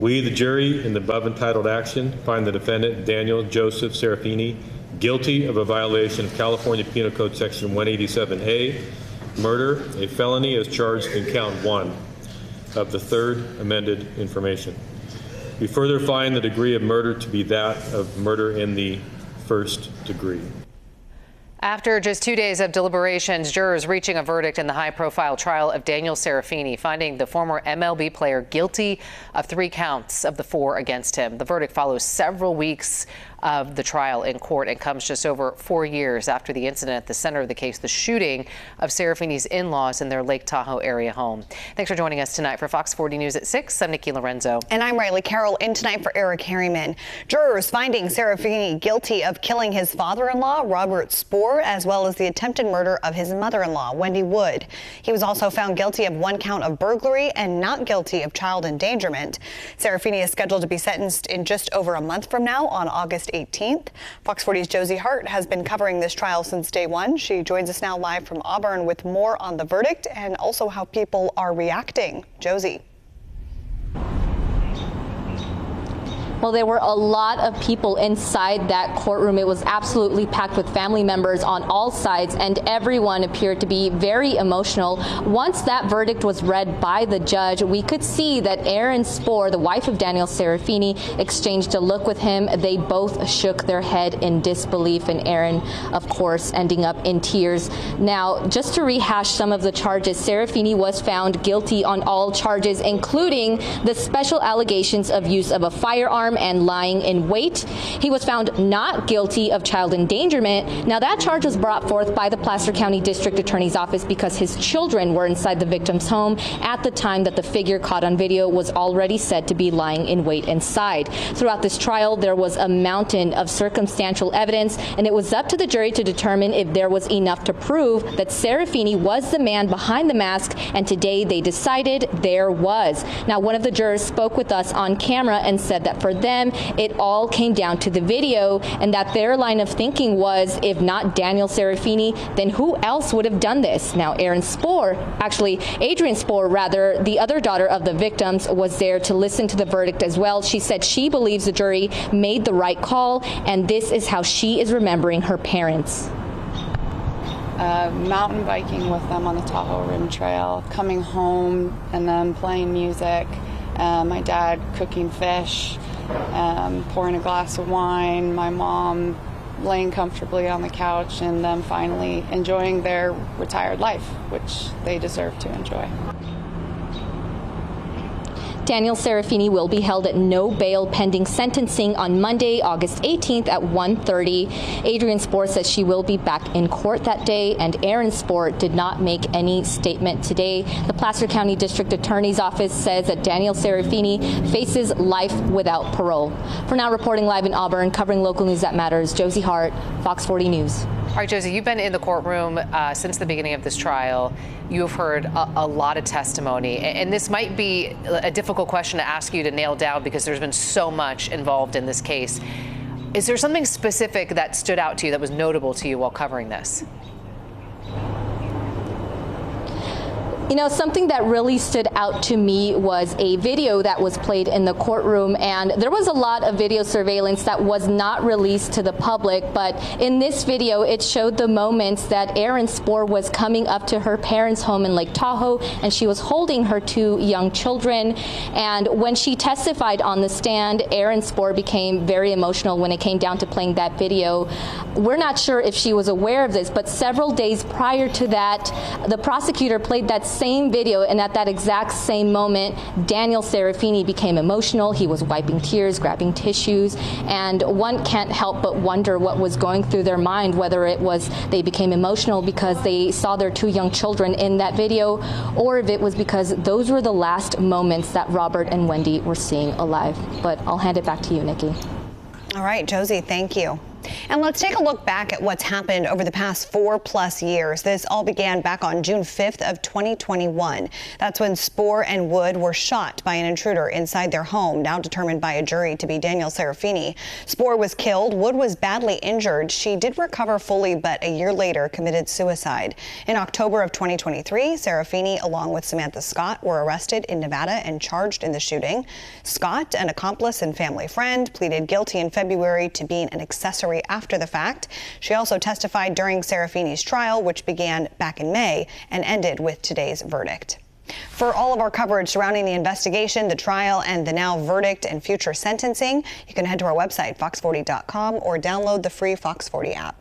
We, the jury, in the above entitled action, find the defendant, Daniel Joseph Serafini, guilty of a violation of California Penal Code Section 187A, murder, a felony as charged in count 1 of the third amended information. We further find the degree of murder to be that of murder in the first degree. After just 2 days of deliberations, jurors reaching a verdict in the high-profile trial of Daniel Serafini, finding the former MLB player guilty of 3 counts of the 4 against him. The verdict follows several weeks of the trial in court and comes just over 4 years after the incident at the center of the case, the shooting of Serafini's in-laws in their Lake Tahoe area home. Thanks for joining us tonight. For Fox 40 News at 6, I'm Nikki Lorenzo. And I'm Riley Carroll, in tonight for Eric Harriman. Jurors finding Serafini guilty of killing his father-in-law, Robert Spoor, as well as the attempted murder of his mother-in-law, Wendy Wood. He was also found guilty of 1 count of burglary and not guilty of child endangerment. Serafini is scheduled to be sentenced in just over a month from now on August 18th. Fox 40's Josie Hart has been covering this trial since day one. She joins us now live from Auburn with more on the verdict and also how people are reacting. Josie. Well, there were a lot of people inside that courtroom. It was absolutely packed with family members on all sides, and everyone appeared to be very emotional. Once that verdict was read by the judge, we could see that Erin Spoor, the wife of Daniel Serafini, exchanged a look with him. They both shook their head in disbelief, and Erin, of course, ending up in tears. Now, just to rehash some of the charges, Serafini was found guilty on all charges, including the special allegations of use of a firearm and lying in wait. He was found not guilty of child endangerment. Now, that charge was brought forth by the Placer County District Attorney's Office because his children were inside the victim's home at the time that the figure caught on video was already said to be lying in wait inside. Throughout this trial, there was a mountain of circumstantial evidence, and it was up to the jury to determine if there was enough to prove that Serafini was the man behind the mask, and today they decided there was. Now, one of the jurors spoke with us on camera and said that for them, it all came down to the video, and that their line of thinking was, if not Daniel Serafini, then who else would have done this? Now, Adrian Spoor, the other daughter of the victims, was there to listen to the verdict as well. She said she believes the jury made the right call, and this is how she is remembering her parents. Mountain biking with them on the Tahoe Rim Trail, coming home and them playing music, my dad cooking fish, pouring a glass of wine, my mom laying comfortably on the couch, and them finally enjoying their retired life, which they deserve to enjoy. Daniel Serafini will be held at no bail pending sentencing on Monday, August 18th at 1:30. Adrian Spoor says she will be back in court that day, and Erin Spoor did not make any statement today. The Placer County District Attorney's Office says that Daniel Serafini faces life without parole. For now, reporting live in Auburn, covering local news that matters, Josie Hart, Fox 40 News. All right, Josie, you've been in the courtroom since the beginning of this trial. You have heard a lot of testimony, and this might be a difficult question to ask you to nail down because there's been so much involved in this case. Is there something specific that stood out to you that was notable to you while covering this? You know, something that really stood out to me was a video that was played in the courtroom, and there was a lot of video surveillance that was not released to the public, but in this video, it showed the moments that Erin Spoor was coming up to her parents' home in Lake Tahoe, and she was holding her 2 young children. And when she testified on the stand, Erin Spoor became very emotional when it came down to playing that video. We're not sure if she was aware of this, but several days prior to that, the prosecutor played that same video, and at that exact same moment, Daniel Serafini became emotional. He was wiping tears, grabbing tissues, and one can't help but wonder what was going through their mind, whether it was they became emotional because they saw their 2 young children in that video, or if it was because those were the last moments that Robert and Wendy were seeing alive. But I'll hand it back to you, Nikki. All right, Josie, thank you. And let's take a look back at what's happened over the past 4+ years. This all began back on June 5th of 2021. That's when Spoor and Wood were shot by an intruder inside their home, now determined by a jury to be Daniel Serafini. Spoor was killed. Wood was badly injured. She did recover fully, but a year later committed suicide. In October of 2023, Serafini, along with Samantha Scott, were arrested in Nevada and charged in the shooting. Scott, an accomplice and family friend, pleaded guilty in February to being an accessory after the fact. She also testified during Serafini's trial, which began back in May and ended with today's verdict. For all of our coverage surrounding the investigation, the trial, and the now verdict and future sentencing, you can head to our website, fox40.com, or download the free Fox 40 app.